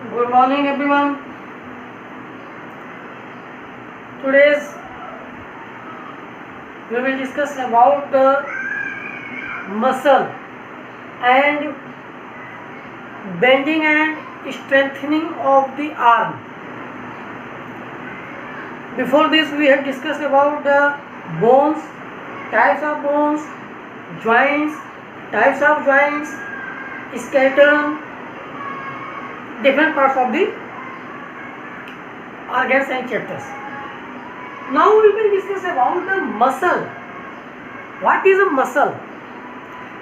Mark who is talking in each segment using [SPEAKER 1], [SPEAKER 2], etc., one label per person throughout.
[SPEAKER 1] Good morning, everyone. Today's we will discuss about the muscle and bending and strengthening of the arm. Before this, we have discussed about the bones, types of bones, joints, types of joints, skeleton, different parts of the organs and chapters. Now we will discuss about the muscle. What is a muscle?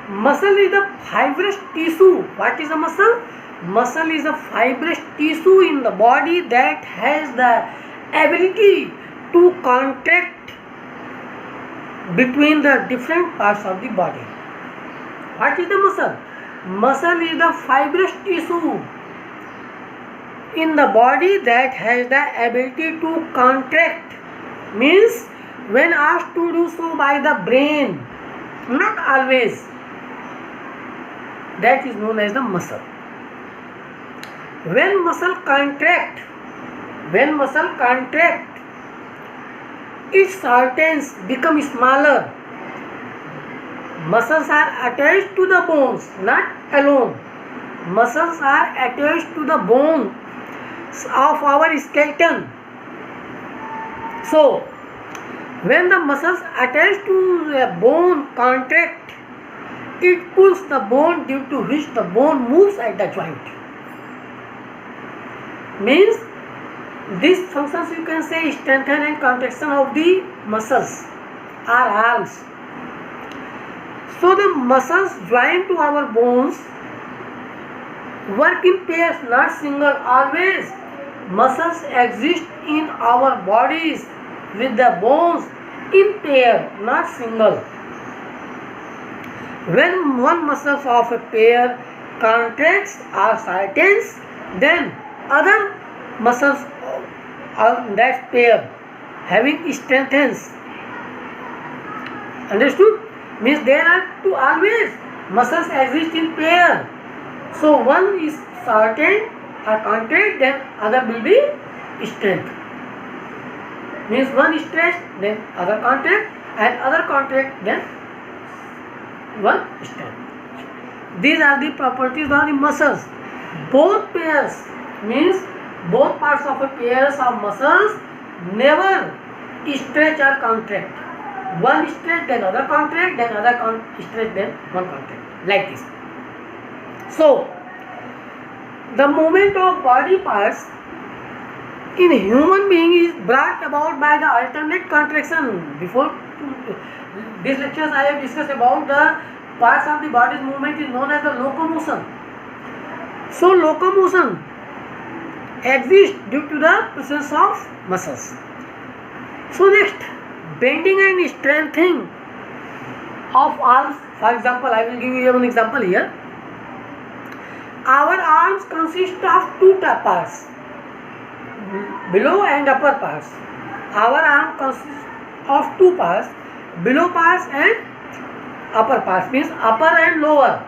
[SPEAKER 1] Muscle is the fibrous tissue. What is a muscle? Muscle is a fibrous tissue in the body that has the ability to contract between the different parts of the body. What is the muscle? Muscle is the fibrous tissue in the body that has the ability to contract, means when asked to do so by the brain, not always, that is known as the muscle. When muscle contract, its surface become smaller. Muscles are attached to the bones, not alone. Muscles are attached to the bone of our skeleton. So, when the muscles attached to the bone contract, it pulls the bone, due to which the bone moves at the joint. Means these functions you can say strengthen and contraction of the muscles or arms. So the muscles joined to our bones work in pairs, not single. Always muscles exist in our bodies with the bones in pair, not single. When one muscle of a pair contracts or tightens, then other muscles of that pair having strengthens. Understood? Means there are two always muscles exist in pair. So one is shortened or contract, then other will be strength. Means one stretch, then other contract, and other contract, then one strength. These are the properties of the muscles. Both pairs, means both parts of a pairs of muscles never stretch or contract. One stretch, then other contract, then other stretch, then one contract, like this. So the movement of body parts in human being is brought about by the alternate contraction. Before these lectures I have discussed about the parts of the body's movement is known as the locomotion. So locomotion exists due to the presence of muscles. So next, bending and strengthening of arms. For example, I will give you one example here. Our arms consist of two parts, below and upper parts. Our arm consists of two parts, below parts and upper parts, means upper and lower,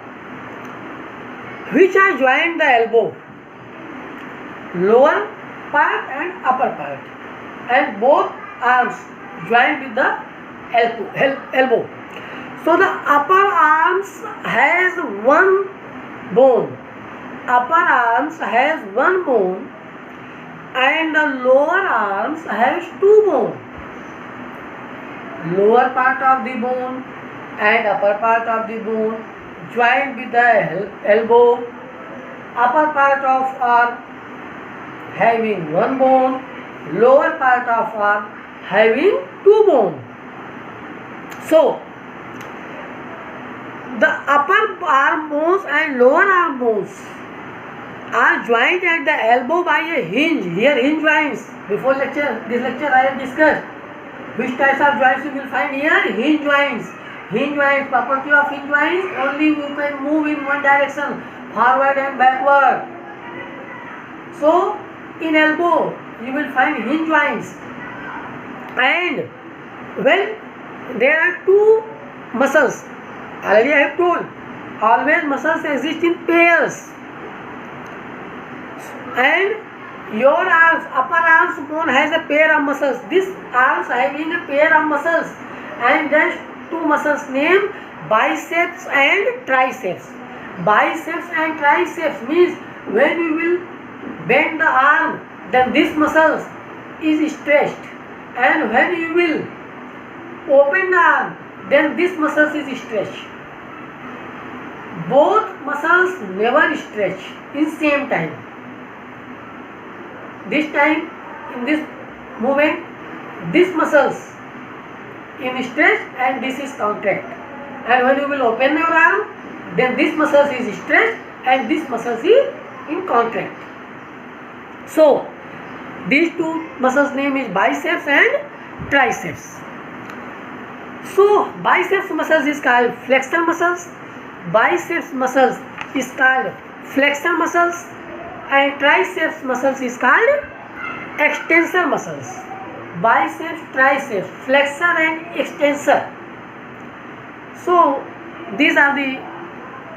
[SPEAKER 1] which are joined the elbow. Lower part and upper part, and both arms joined with the elbow. So the upper arms has one bone. Upper arms has one bone, and the lower arms has two bones. Lower part of the bone and upper part of the bone joined with the elbow. Upper part of arm having one bone, lower part of arm having two bones. So the upper arm bones and lower arm bones are joined at the elbow by a hinge. Here hinge joints. Before this lecture I have discussed which types of joints you will find here. Hinge joints. Hinge joints, property of hinge joints, only you can move in one direction, forward and backward. So in elbow you will find hinge joints, and when there are two muscles, already I have told, always muscles exist in pairs. and your arms, upper arms bone has a pair of muscles. This arms having a pair of muscles, and then two muscles named biceps and triceps. Biceps and triceps means when you will bend the arm, then this muscles is stretched, and when you will open the arm, then this muscles is stretched. Both muscles never stretch in same time. This time, in this movement, this muscles in stretch and this is contract. And when you will open your arm, then this muscles is stretched and this muscles is in contract. So, these two muscles name is biceps and triceps. So, biceps muscles is called flexor muscles, biceps muscles is called flexor muscles, and triceps muscles is called extensor muscles. Biceps, triceps, flexor and extensor. So, these are the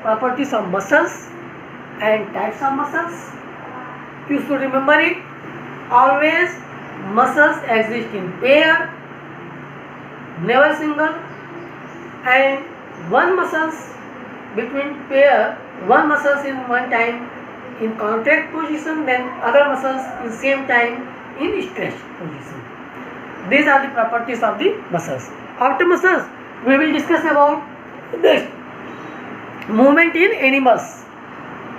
[SPEAKER 1] properties of muscles and types of muscles. You should remember it. Always muscles exist in pair, never single, and one muscles between pair, one muscles in one time in contract position, then other muscles in same time in stretch position. These are the properties of the muscles. After muscles, we will discuss about the movement in animals.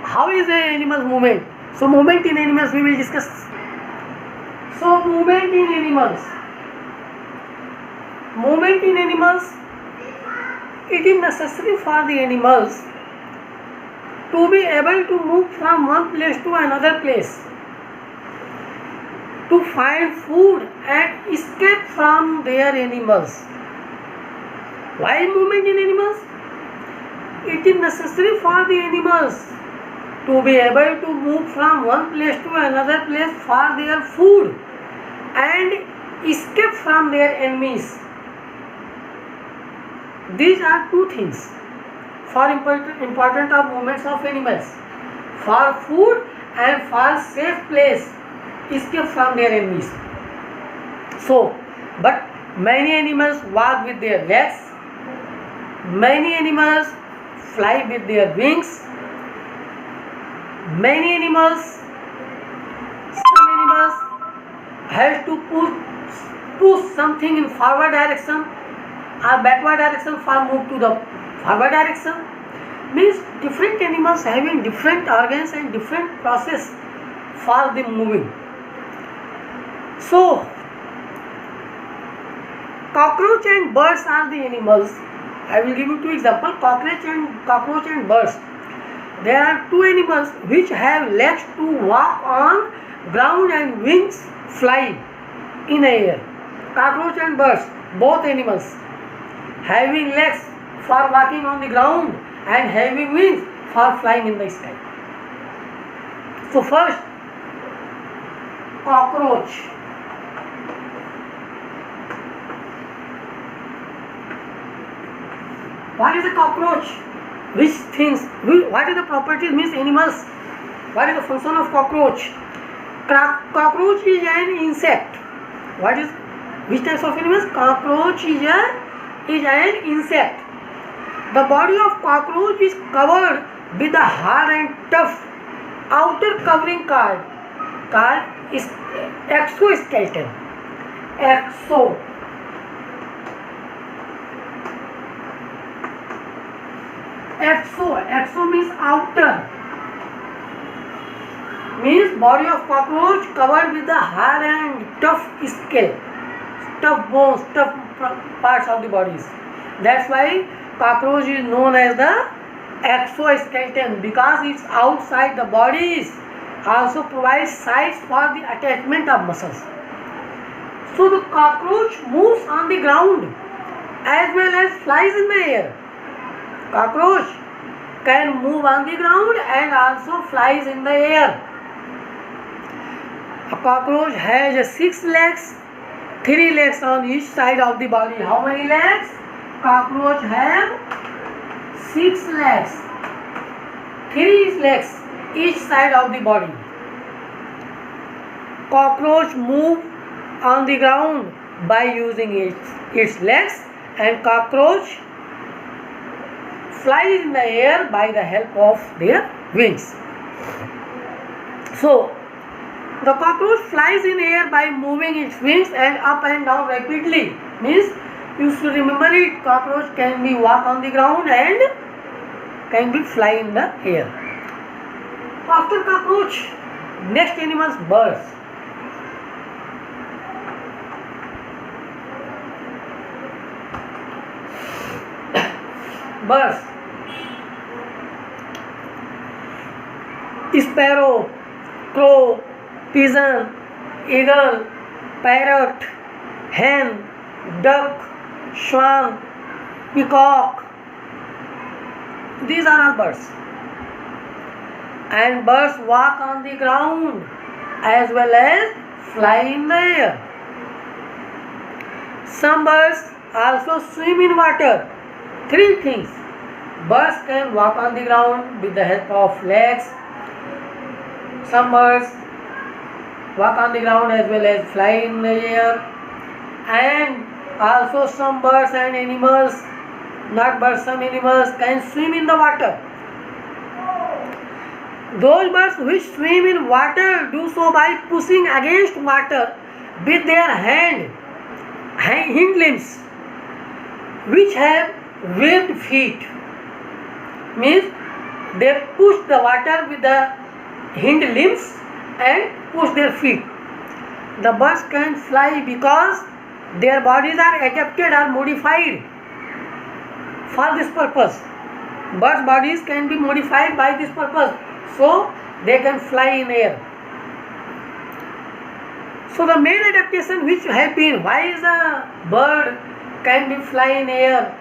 [SPEAKER 1] How is an animal's movement? So, movement in animals we will discuss. So, movement in animals. Movement in animals, it is necessary for the animals to be able to move from one place to another place, to find food and escape from their animals. Why movement in animals? It is necessary for the animals to be able to move from one place to another place for their food and escape from their enemies. These are two things for important of movements of animals: for food and for safe place, escape from their enemies. So, but many animals walk with their legs, many animals fly with their wings, many animals, some animals have to push something in forward direction or backward direction for move to the forward direction. Means different animals having different organs and different process for the moving. So, cockroach and birds are the animals. I will give you two examples: cockroach and birds. There are two animals which have legs to walk on ground and wings fly in air. Cockroach and birds, both animals, having legs for walking on the ground and having wings for flying in the sky. So first, cockroach. What is a cockroach? Which things? What is the properties? Means animals. What is the function of cockroach? Cockroach is an insect. What is? Which types of animals? Cockroach is an insect. The body of cockroach is covered with a hard and tough outer covering called exoskeleton. Exo means outer. Means body of cockroach covered with the hard and tough scale, tough bones, tough parts of the bodies. That's why cockroach is known as the exoskeleton, because its outside the bodies also provides sites for the attachment of muscles. So the cockroach moves on the ground as well as flies in the air. Cockroach can move on the ground and also flies in the air. A cockroach has 6 legs, 3 legs on each side of the body. How many legs? Cockroach have 6 legs, 3 legs each side of the body. cockroach move on the ground by using its legs, and cockroach flies in the air by the help of their wings. So, the cockroach flies in air by moving its wings and up and down rapidly. Means you should remember it. Cockroach can be walk on the ground and can be fly in the air. After cockroach, next animals birds. Birds. Sparrow, crow, pigeon, eagle, parrot, hen, duck, swan, peacock. These are all birds. And birds walk on the ground as well as fly in the air. Some birds also swim in water. Three things. Birds can walk on the ground with the help of legs. Some birds walk on the ground as well as fly in the air. And also some birds and animals, not birds, some animals can swim in the water. Those birds which swim in water do so by pushing against water with their hind limbs, which have webbed feet. Means they push the water with the hind limbs and push their feet. The birds can fly because their bodies are adapted or modified for this purpose. Birds' bodies can be modified by this purpose, so they can fly in air. So the main adaptation which have been, why is a bird can be fly in air?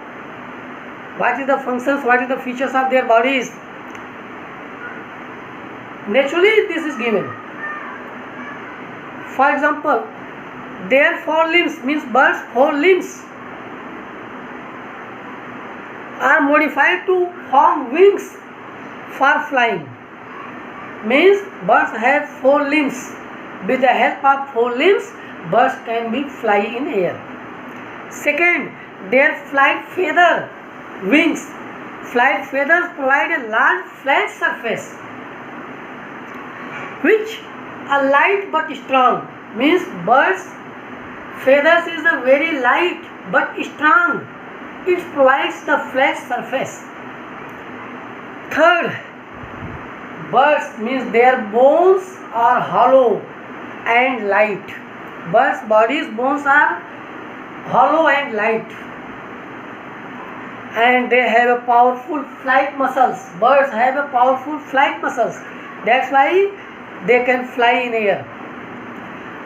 [SPEAKER 1] What is the functions, what is the features of their bodies? Naturally this is given. For example, their forelimbs, means birds' forelimbs are modified to form wings for flying. Means birds have four limbs. With the help of four limbs, birds can be fly in air. Second, their flight feather wings. Flight feathers provide a large flat surface which are light but strong. Means birds' feathers is a very light but strong. It provides the flat surface. Third, birds means their bones are hollow and light. Birds' bodies bones are hollow and light, and they have a powerful flight muscles. Birds have a powerful flight muscles. That's why they can fly in air.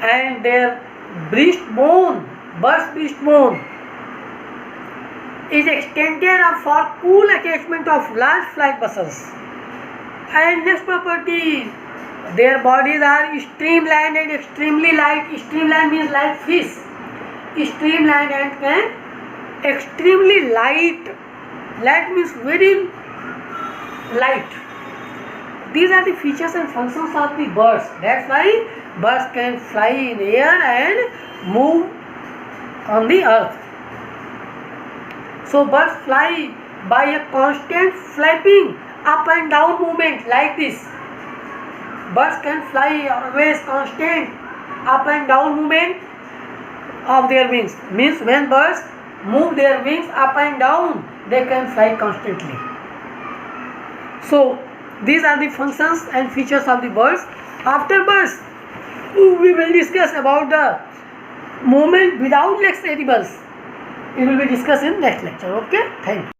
[SPEAKER 1] And their breastbone, bird's breastbone, is extended for cool attachment of large flight muscles. And next property, their bodies are streamlined and extremely light. Streamlined means like fish. Streamlined and can extremely light. Light means very light. These are the features and functions of the birds. That's why birds can fly in air and move on the earth. So birds fly by a constant flapping up and down movement like this. Birds can fly always constant up and down movement of their wings. Means when birds move their wings up and down, they can fly constantly. So these are the functions and features of the birds. After birds, we will discuss about the movement without legs animals. It will be discussed in next lecture. Okay, thank you.